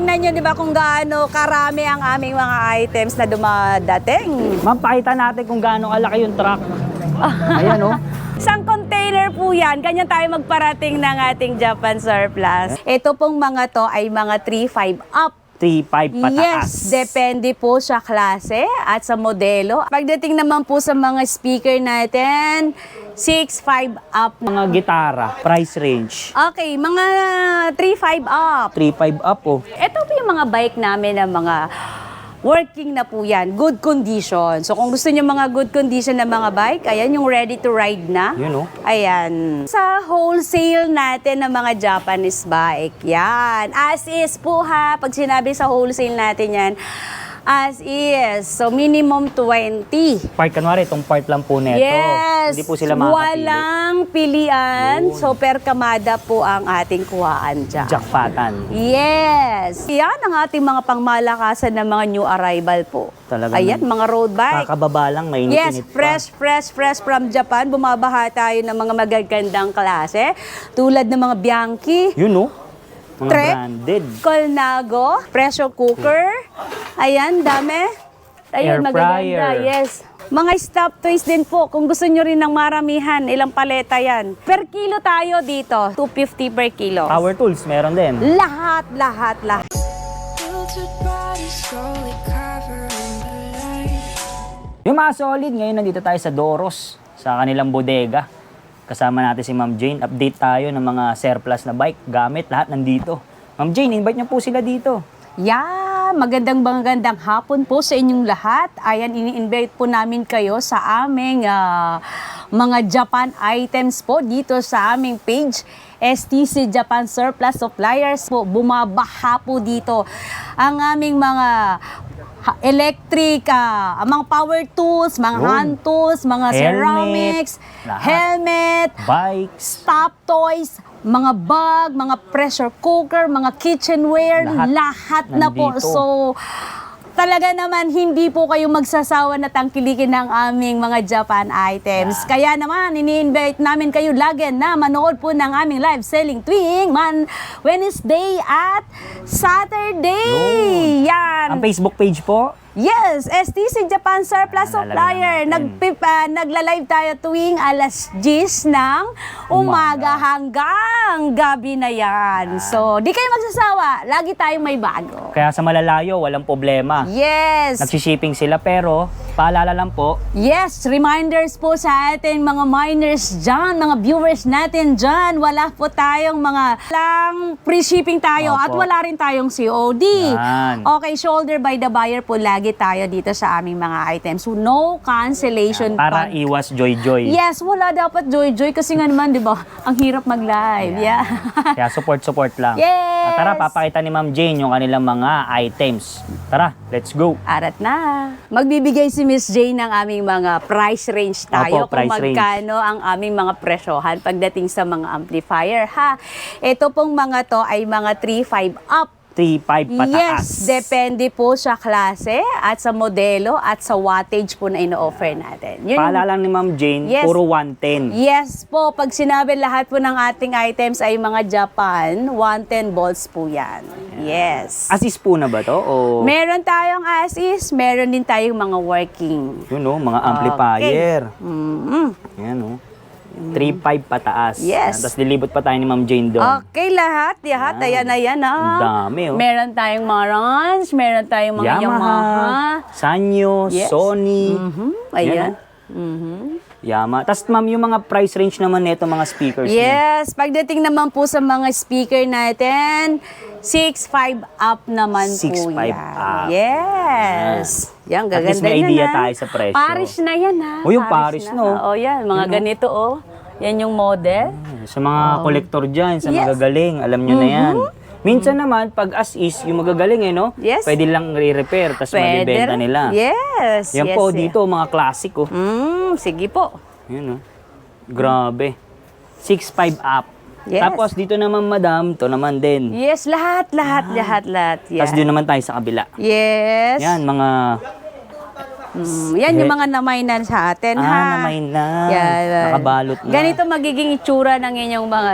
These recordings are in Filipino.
tingnan nyo, di ba, kung gaano karami ang aming mga items na dumadating. Ma'am, pakita natin kung gaano kalaki yung truck. Ayan, oh. Isang container po yan. Ganyan tayo magparating ng ating Japan surplus. Ito pong mga to ay mga 3.5 up. 3.5 pataas. Yes, depende po sa klase at sa modelo. Pagdating naman po sa mga speaker natin, 6.5 up. Mga gitara, price range. Okay, mga 3.5 up. 3.5 up, oh. Ito po yung mga bike namin na mga working na po yan. Good condition. So kung gusto niyo mga good condition na mga bike, ayan yung ready to ride na. Yun, oh. Ayan. Sa wholesale natin ng mga Japanese bike, yan. As is po ha, pag sinabi sa wholesale natin yan, as is. So minimum 20. Part, kanwari, itong part lang po neto. Yes. Hindi po sila makakapili. Walang pilian. Yun. So per kamada po ang ating kuhaan dyan. Jackpatan. Yes. Yan ang ating mga pangmalakasan ng mga new arrival po. Talaga Ayan, naman. mga road bike. Kakababa lang, mainit-init Yes, fresh from Japan. Bumabaha tayo ng mga magagandang klase. Tulad ng mga Bianchi, Yun, oh. Mga Trek, branded. Colnago, pressure cooker. Ayan, dami. Air Ayun, magaganda. fryer. Yes. Mga stop toys din po. Kung gusto nyo rin ng maramihan, ilang paleta yan. Per kilo tayo dito. 250 per kilo. Power tools, meron din. Lahat. Filtered bodies slowly covering the light. Yung mga solid, ngayon nandito tayo sa Doros, sa kanilang bodega. Kasama natin si Ma'am Jane. Update tayo ng mga surplus na bike, gamit, lahat nandito. Ma'am Jane, invite niyo po sila dito. Yeah, magandang hapon po sa inyong lahat. Ayan, ini-invite po namin kayo sa aming mga Japan items po dito sa aming page. STC Japan Surplus Suppliers po, bumabaha po dito ang aming mga electric, mga power tools, mga Yun. hand tools, mga Helmet, ceramics, lahat. helmet, Bikes, stop toys, mga bag, mga pressure cooker, mga kitchenware, lahat na po. nandito. So, talaga naman hindi po kayo magsasawa na tangkilikin ng aming mga Japan items. Kaya naman, ini-invite namin kayo lagi na manood po ng aming live selling tuwing Wednesday at Saturday. Yan. ang Facebook page po. Yes, STC Japan Surplus Supplier. Nalalagay natin. Nagla-live tayo tuwing alas 10 ng umaga hanggang gabi na yan. So, di kayo magsasawa. Lagi tayong may bago. Kaya sa malalayo, walang problema. Yes. Nagsishipping sila, pero paalala lang po, Yes, reminders po sa ating mga miners dyan, mga viewers natin dyan. Wala po tayong lang free shipping tayo Opo. at wala rin tayong COD. Yan. Okay, shoulder by the buyer po lagi tayo dito sa aming mga items. So, no cancellation para fund. iwas joy-joy. Yes, wala dapat joy-joy kasi nga naman, di ba, ang hirap mag-live. Yeah. Kaya support lang. Yes. At tara, papakita ni Ma'am Jane yung kanilang mga items. Tara, let's go. Arat na. Magbibigay si Miss Jane ng aming mga price range tayo. Opo, price kung magkano ang aming mga presyohan pagdating sa mga amplifier, ha? Ito pong mga to ay mga 3.5 up. 3.5 pataas. Yes, depende po sa klase at sa modelo at sa wattage po na ino-offer natin. Yun, Paalala ni Ma'am Jane, Yes. puro 110. yes po, pag sinabi lahat po ng ating items ay mga Japan, 110 volts po yan. Yes. Assist po na ba to? O Meron tayong as-is, meron din tayong mga working. yun o, mga amplifier. Mm-hmm. Yan o. 3.5 pataas. Yes. Tapos dilibot pa tayo ni Ma'am Jane doon. Okay, lahat. Ayan, Ang dami, oh. Meron tayong mga Rans, meron tayong mga Yamaha. Sanyo, Yes. Sony. Ayan. Yan, Yamaha. Tapos ma'am, yung mga price range naman nito, mga speakers niya. Yes, pagdating naman po sa mga speaker natin, 6.5 up naman 6.5 po yan. up. Yes. Yan, At gaganda least may yan, idea ha? tayo sa presyo. Paris na yan, ha? O, yung Paris, no? O, yan. Mga Yun, no? ganito, oh. Yan yung model. Sa mga kolektor dyan, sa Yes. magagaling, alam nyo na yan. Minsan naman, pag as is, yung magagaling no? Yes. Pwede lang re-repair, tapos mabibenta rin. nila. Yes. Yan yes, po, yes. dito, mga classic, oh. Sige po. Yan, oh. Grabe. 6.5 up. Yes. Tapos dito naman, madam, to naman din. Yes, lahat. Yes. Tapos dito naman tayo sa kabila. Yes. Yan, mga Yan yung mga namainan sa atin, ha? Namain na. Yan. Nakabalot na. Ganito magiging itsura ng inyong mga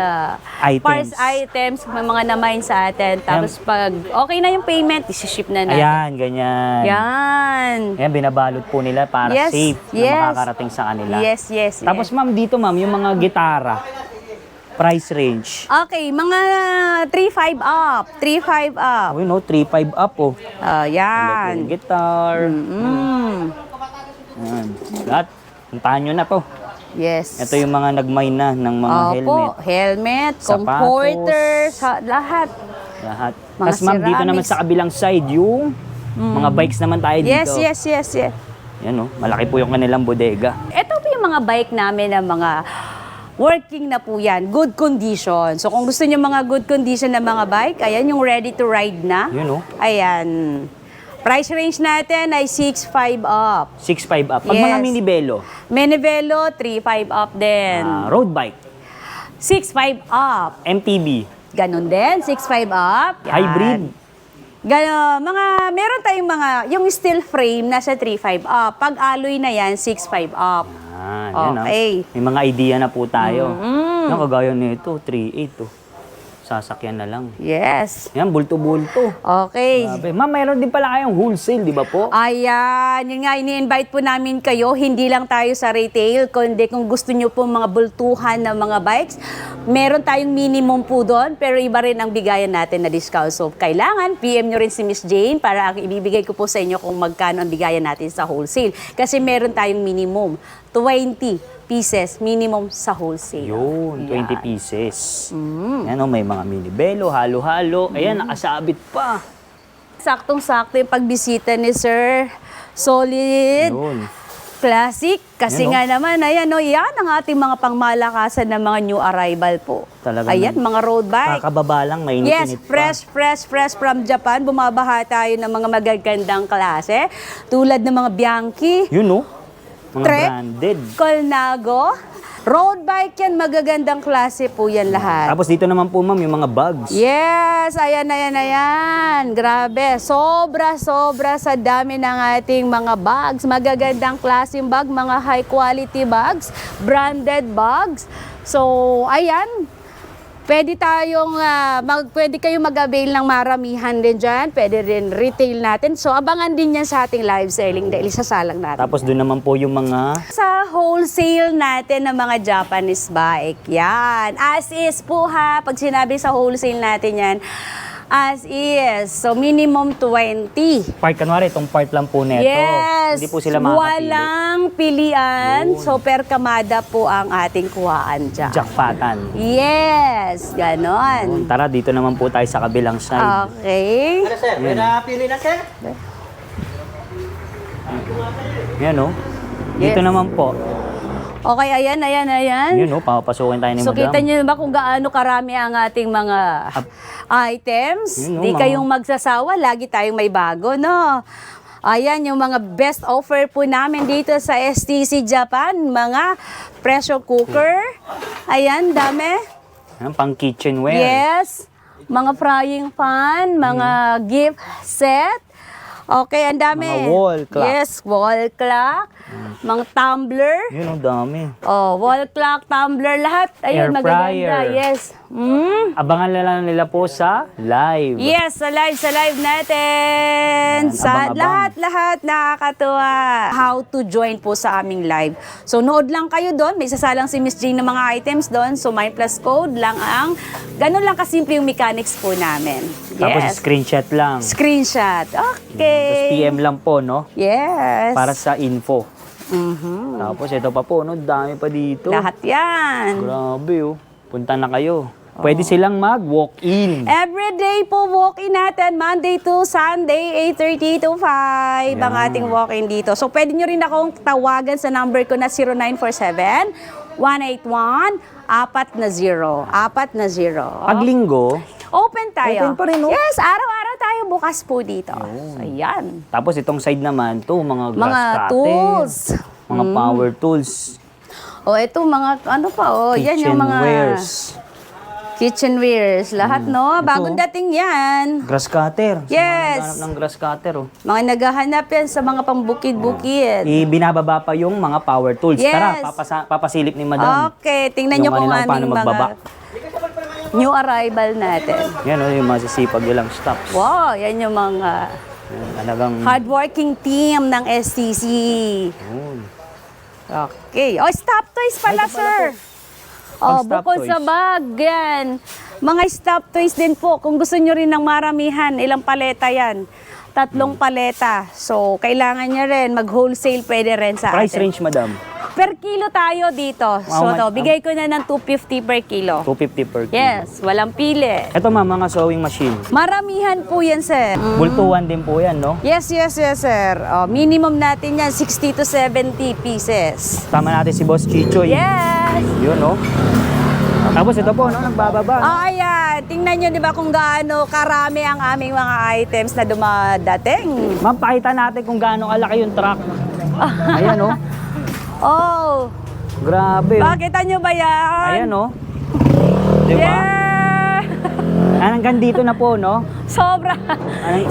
Items. parts items, may mga namain sa atin. Tapos pag okay na yung payment, isi-ship na natin. Ayan, ganyan. Yan. Ayan, binabalot po nila para Yes, safe yes. na makakarating sa kanila. Yes. Tapos ma'am, dito ma'am, yung mga gitara, price range. Okay, mga 3.5 up. 3.5 up. Oh, 3.5 up oh. Yan. Electric guitar. Ayan. Lahat. Puntahan nyo na to. Yes. Ito yung mga nagmay na ng mga helmet. Helmet, Sapatos. comforters, lahat. Lahat. Mga Tapos ma'am, dito naman ceramics. sa kabilang side, yung mga bikes naman tayo dito. Yes. Yan oh, malaki po yung kanilang bodega. Ito po yung mga bike namin na mga working na po yan. Good condition. So kung gusto niyo mga good condition na mga bike, ayan yung ready to ride na. Yun oh. Ayan. Price range natin ay 6.5 up. 6.5 up. Pag Yes. mga minibelo, Minivelo, 3.5 up din. road bike, 6.5 up. MTB, Ganon din, 6.5 up. Yan. hybrid. Meron tayong mga, yung steel frame nasa 3.5 up. Pag alloy na yan, 6.5 up. Yan ah. Okay. May mga idea na po tayo. Yan, kagaya nito, 3.8 oh. Sasakyan na lang. Yes. Yan, bulto-bulto. Okay. Grabe. Ma'am, mayroon din pala kayong wholesale, di ba po? Ayan, yun nga, ini-invite po namin kayo, hindi lang tayo sa retail, kundi kung gusto nyo po mga bultuhan ng mga bikes, meron tayong minimum po doon, pero iba rin ang bigayan natin na discount. So, kailangan, PM nyo rin si Miss Jane para ibibigay ko po sa inyo kung magkano ang bigayan natin sa wholesale. Kasi meron tayong minimum, 20 pieces minimum sa wholesale. Yun, 20 Yan. pieces. Yan oh, may mga minibelo, halo-halo. Ayan, nakasabit pa. Saktong-sakto yung pagbisita ni Sir. Solid. Yun. Classic. Kasi Yan, nga naman, ayan, yan ang ating mga pangmalakasan ng mga new arrival po. Talaga Ayan, naman. mga road bike. Kakababa lang, Yes, mainit-init pa. fresh from Japan. Bumabaha tayo ng mga magagandang klase. Tulad ng mga Bianchi, Yun oh, mga Trek, branded. Colnago. Road bike yan, magagandang klase po yan lahat. Tapos dito naman po ma'am, yung mga bags. Yes, ayan. Grabe, sobra sa dami ng ating mga bags. Magagandang klaseng bag, mga high quality bags, branded bags. So, ayan. Pwede kayong mag-avail ng maramihan din dyan. Pwede rin retail natin. So, abangan din yan sa ating live selling dahil isasalang natin. Tapos doon naman po yung mga Sa wholesale natin ng mga Japanese bike. Yan. As is po ha. Pag sinabi sa wholesale natin yan, as is. So, minimum 20. part, kanwari itong part lang po neto. Yes. Hindi po sila makakapili. Walang pilian. So, per kamada po ang ating kuhaan dyan. Jackpatan. Yes. Ganon. Tara, dito naman po tayo sa kabilang side. Okay. Ano sir, may napili na sir? Yan oh. Dito Yes. naman po. Okay, ayan. Yun oh, papapasukin tayo ni So, madam. kita nyo ba kung gaano karami ang ating mga items? Yun, no, Di mga- kayong magsasawa, lagi tayong may bago, no? Ayan, yung mga best offer po namin dito sa STC Japan. Mga pressure cooker. Ayan, dami. Yan, pang kitchenware. Yes. Mga frying pan, mga gift set. Okay, ang dami. Mga wall clock. Yes, wall clock. Mga tumbler. Yun oh, dami. Oh, wall clock, tumbler, lahat. Air Ayun, magaganda. fryer. Yes. Abangan na lang nila po sa live. Yes, sa live natin. Ayan, Sa abang-abang. lahat nakakatuwa. How to join po sa aming live. So, nood lang kayo doon. May sasalang si Miss Jane ng mga items doon. So, my plus code lang ganun lang kasimple yung mechanics po namin. Tapos Yes. screenshot lang. Screenshot. Tapos Okay. PM lang po, no? Yes. Para sa info. Mhm. Tapos ito pa po, no? Dami pa dito. Lahat yan. Grabe, oh. Punta na kayo. Pwede silang mag-walk-in. Everyday po walk-in natin, Monday to Sunday, 8:30 to 5, ang Yan. ating walk-in dito. So, pwede nyo rin akong tawagan sa number ko na 0947-181-400. Pag linggo, Open tayo. Open pa rin, oh. Yes, araw-araw tayo bukas po dito. So, ayan. tapos itong side naman, to mga glass Mga cutter, tools. mga power tools, O, ito mga, ano pa, yan yung mga kitchenwares. Kitchenwares, lahat no? Bagong ito. dating yan. Grass cutter. Sa Yes. mga naghahanap ng grass cutter, oh. Mga naghahanap yan sa mga pambukid-bukid. Ibinababa pa yung mga power tools. Yes. Tara, papasilip ni Madam. Okay, tingnan nyo Yung kung kanilang paano aming magbaba. mga new arrival natin. Yan, oh, yung masisipag nilang stops. Wow, yan yung mga Yan, talagang... hardworking team ng STC. Yun. Okay. Oh, stop toys pala, Ay, ito pala sir. po. Oh, Pang stop bukod toys. sa bag, yan. Mga stop toys din po. Kung gusto nyo rin ng maramihan, ilang paleta yan? 3 paleta. So, kailangan nyo rin mag-wholesale, pwede rin sa Price atin. range, Madam? Per kilo tayo dito. So, Wow, to, bigay ko na ng 250 per kilo. 250 per kilo. Yes, walang pili. Ito ma'am, mga sewing machine. Maramihan po yan, sir. Bultuhan din po yan, no? Yes, sir. Oh, minimum natin yan, 60 to 70 pieces. Tama natin si Boss Chichoy. Yes! Yun, no? Tapos ito po, no? Nagbababa. Oh, ayan. Tingnan nyo, di ba, kung gaano karami ang aming mga items na dumadating. Ma'am, pakita natin kung gaano kalaki yung truck. Ayan, no? Oh, Grabe, oh. pakita nyo ba yan? Ayan, no? Di ba? Yeah! Hanggang dito na po, no? Sobra. Anong-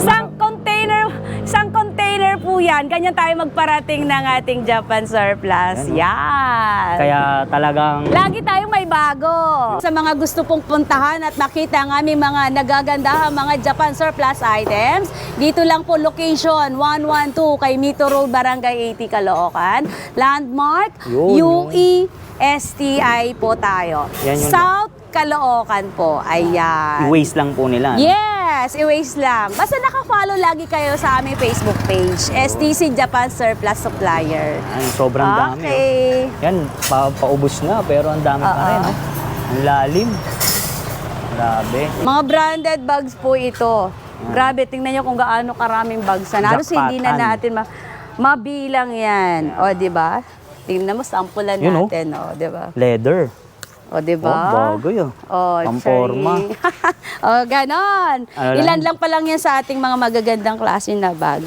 Isang container po yan. Ganyan tayo magparating ng ating Japan surplus. Yan, Yan. Kaya talagang... Lagi tayong may bago. Sa mga gusto pong puntahan at makita ang aming mga nagagandahang mga Japan surplus items, dito lang po location 112 kay Mito Road, Barangay 80, Caloocan. Landmark, Yun, UE STI po tayo. Yan yun. South Caloocan po. Ayan. I-waste lang po nila. Yes, i-waste lang. Basta naka-follow lagi kayo sa aming Facebook page, STC Japan Surplus Supplier. Ay, sobrang dami. Oh. Okay. Yan, paubos na, pero ang dami pa rin. Oh. Ang lalim. Grabe. Mga branded bags po ito. Grabe, tingnan nyo kung gaano karaming bags. Halos hindi na Jackpotan. natin mabilang yan. O, di ba? Tingnan mo, sampulan Yun, oh. natin. O, di ba? Leather. O, di Oh, ba? bago yun. Oh, Pamporma. sorry. O, ganon. Ano Ilan lang? lang pa lang yan sa ating mga magagandang klase na bag.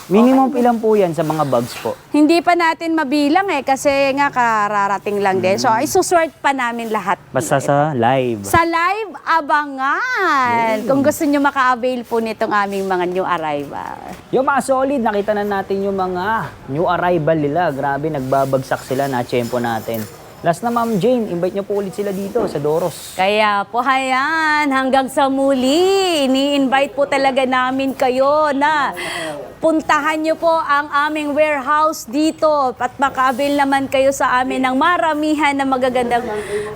Minimum ilan po yan sa mga bags po? Hindi pa natin mabilang kasi nga kararating lang din. So, isusort pa namin lahat. Basta sa live. Sa live, abangan! Kung gusto nyo maka-avail po nitong aming mga new arrival. Yung mga solid, nakita na natin yung mga new arrival nila. Grabe, nagbabagsak sila na tiyempo natin. Last na Ma'am Jane, invite niyo po ulit sila dito sa Doros. Kaya po, hayan, hanggang sa muli, ini-invite po talaga namin kayo na puntahan nyo po ang aming warehouse dito at maka-avail naman kayo sa amin ng maramihan na magagandang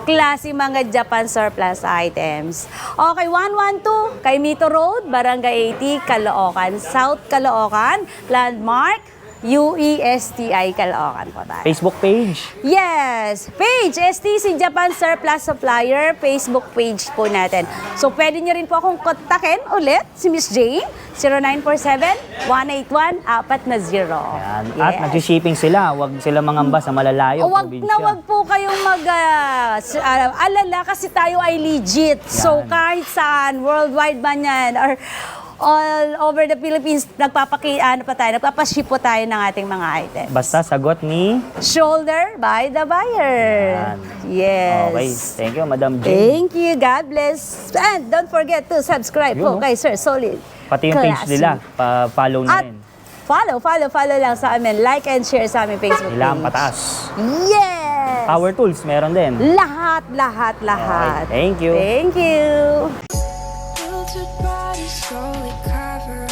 klase mga Japan surplus items. Okay, 112 kay Mito Road, Barangay 80, Caloocan, South Caloocan, Landmark, UESTI Caloocan po tayo. Facebook page. Yes! Page, STC Japan Surplus Supplier, Facebook page po natin. So, pwede nyo rin po akong kontakin ulit, si Miss Jane, 0947-181-400. Yan. At nag-shipping sila. Huwag sila mangamba sa malalayo. Wag na wag po kayong alala kasi tayo ay legit. So, Yan. kahit saan, worldwide man yan, or all over the Philippines, nagpapaship po tayo ng ating mga items. Basta sagot ni... Shoulder by the buyer. Yan. Yes. Okay. Thank you, Madam Jane. Thank you. God bless. And don't forget to subscribe Yun, po no? kay Sir Solid. Pati yung page Classy. nila. Pa-follow na At rin. follow lang sa amin. Like and share sa aming Facebook Ilang page. pataas. Yes! Power tools, meron din. Lahat. Okay, thank you. Thank you. Wilted bodies slowly cover